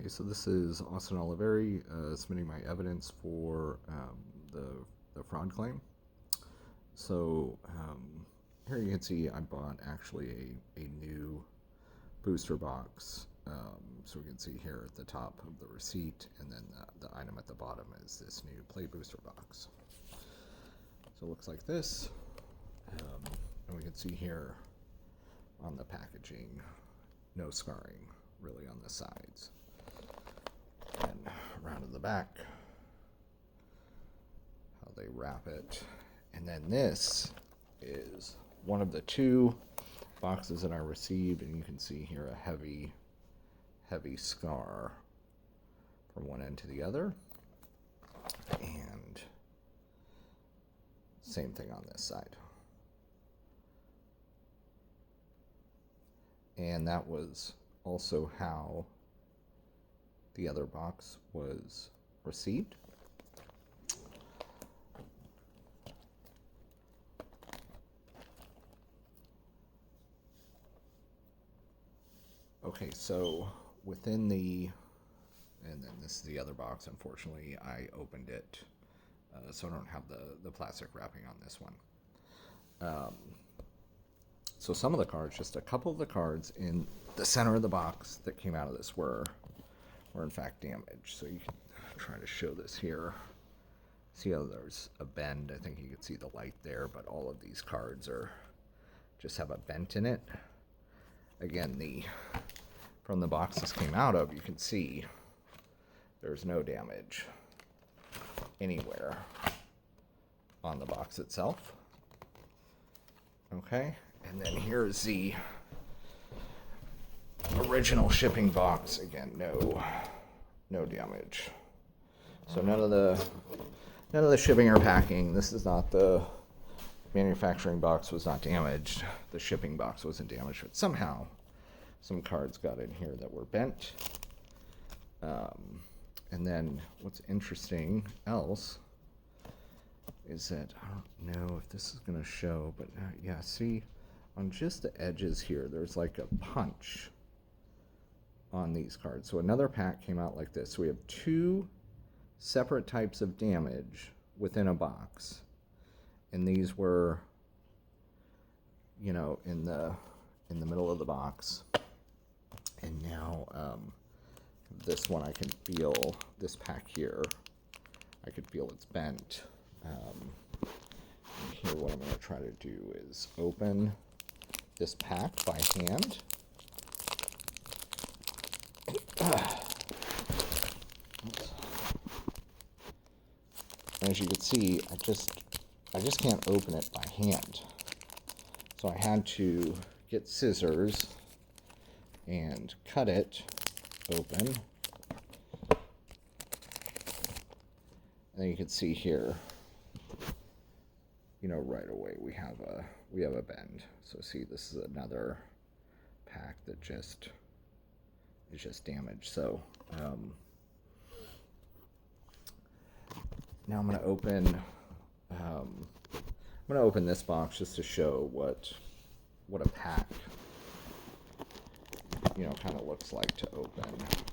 Hey, so this is Austin Oliveri submitting my evidence for the fraud claim. So here you can see I bought actually a new booster box. So we can see here at the top of the receipt, and then the item at the bottom is this new Play Booster box. So it looks like this. And we can see here on the packaging, no scarring really on the sides. And around to the back, how they wrap it. And then this is one of the two boxes that I received, and you can see here a heavy scar from one end to the other. And same thing on this side. And that was also how the other box was received. Okay, so within the, and then this is the other box, unfortunately I opened it, so I don't have the plastic wrapping on this one. So some of the cards, just a couple of the cards in the center of the box that came out of this were in fact damaged. So you can try to show this here. See how there's a bend? I think you can see the light there, but all of these cards just have a bent in it. Again, from the box this came out of, you can see there's no damage anywhere on the box itself. Okay, and then here's the original shipping box. Again, no damage. So none of the shipping or packing. This is not the manufacturing box was not damaged. The shipping box wasn't damaged, but somehow some cards got in here that were bent. And then what's interesting else is that I don't know if this is going to show, but yeah, see on just the edges here, there's like a punch on these cards. So another pack came out like this. So we have two separate types of damage within a box, and these were, you know, in the middle of the box. And now this one I can feel, this pack here, I could feel it's bent. Here what I'm going to try to do is open this pack by hand. As you can see, I just can't open it by hand. So I had to get scissors and cut it open. And then you can see here, you know, right away we have a bend. So see, this is another pack that is just damaged. So now I'm going to open this box just to show what a pack, you know, kind of looks like to open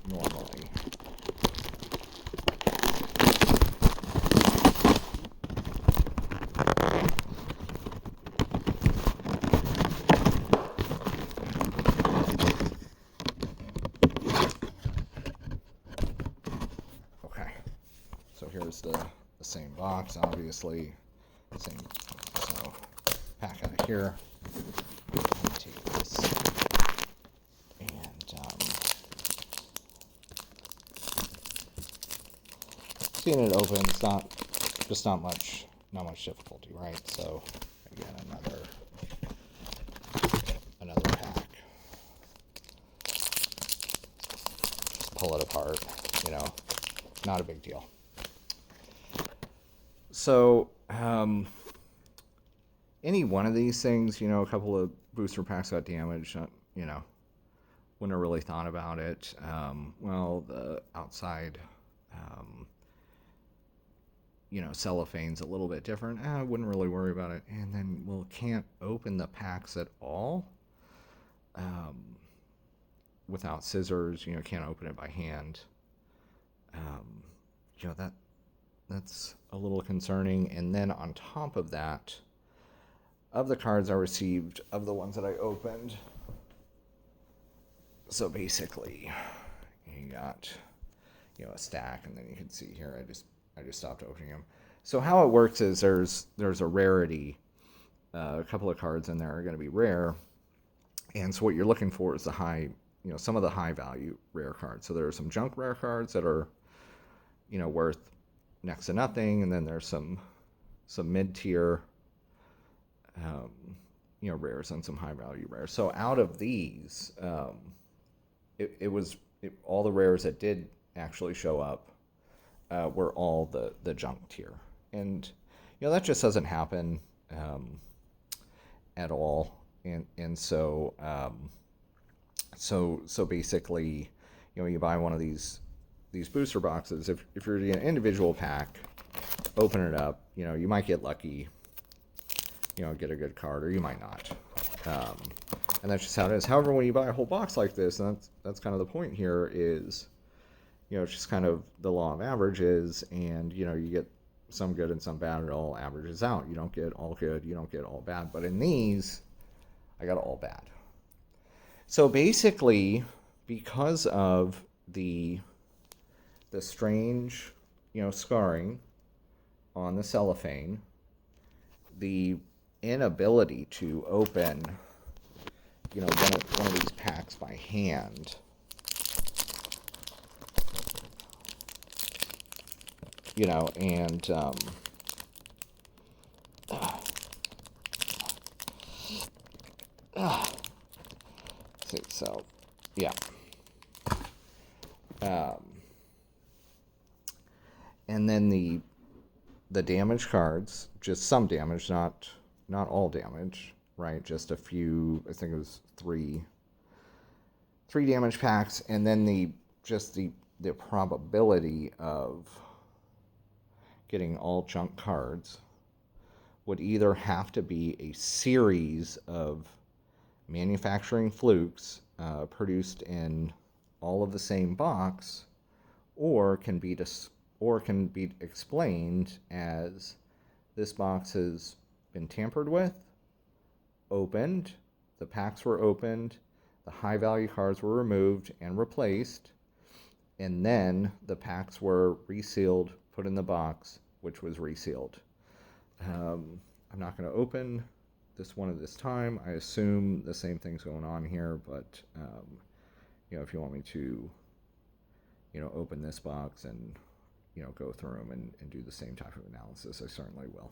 normally. Okay, so here's the same box, obviously, same, so pack out of here. Take this, and seeing it open, it's not much difficulty, right? So again, another pack. Just pull it apart, you know, not a big deal. So any one of these things, you know, a couple of booster packs got damaged, you know, wouldn't have really thought about it. Well, the outside, you know, cellophane's a little bit different. I wouldn't really worry about it. And then, well, can't open the packs at all. without scissors. Can't open it by hand. Um, that's a little concerning. And then on top of that, of the cards I received, of the ones that I opened, so basically, you got a stack, and then you can see here I just stopped opening them. So how it works is there's a rarity. A couple of cards in there are going to be rare, and so what you're looking for is the high, some of the high value rare cards. So there are some junk rare cards that are worth next to nothing, and then there's some mid tier rares and some high value rares. So out of these, all the rares that did actually show up were all the junk tier, and that just doesn't happen at all. And so basically, you buy one of these booster boxes. If you're an individual pack, open it up. You might get lucky. Get a good card, or you might not. And that's just how it is. However, when you buy a whole box like this, and that's kind of the point here, is it's just kind of the law of averages, and you get some good and some bad. It all averages out. You don't get all good, you don't get all bad. But in these, I got all bad. So basically, because of the strange scarring on the cellophane, the inability to open one of these packs by hand, and so yeah, and then the damage cards, just some damage, not all damage, right? Just a few. I think it was three damage packs, and then the probability of getting all junk cards would either have to be a series of manufacturing flukes produced in all of the same box, or can be explained as this box has been tampered with, opened, the packs were opened, the high value cards were removed and replaced, and then the packs were resealed, put in the box, which was resealed. I'm not going to open this one at this time. I assume the same thing's going on here, but if you want me to open this box and go through them and do the same type of analysis, I certainly will.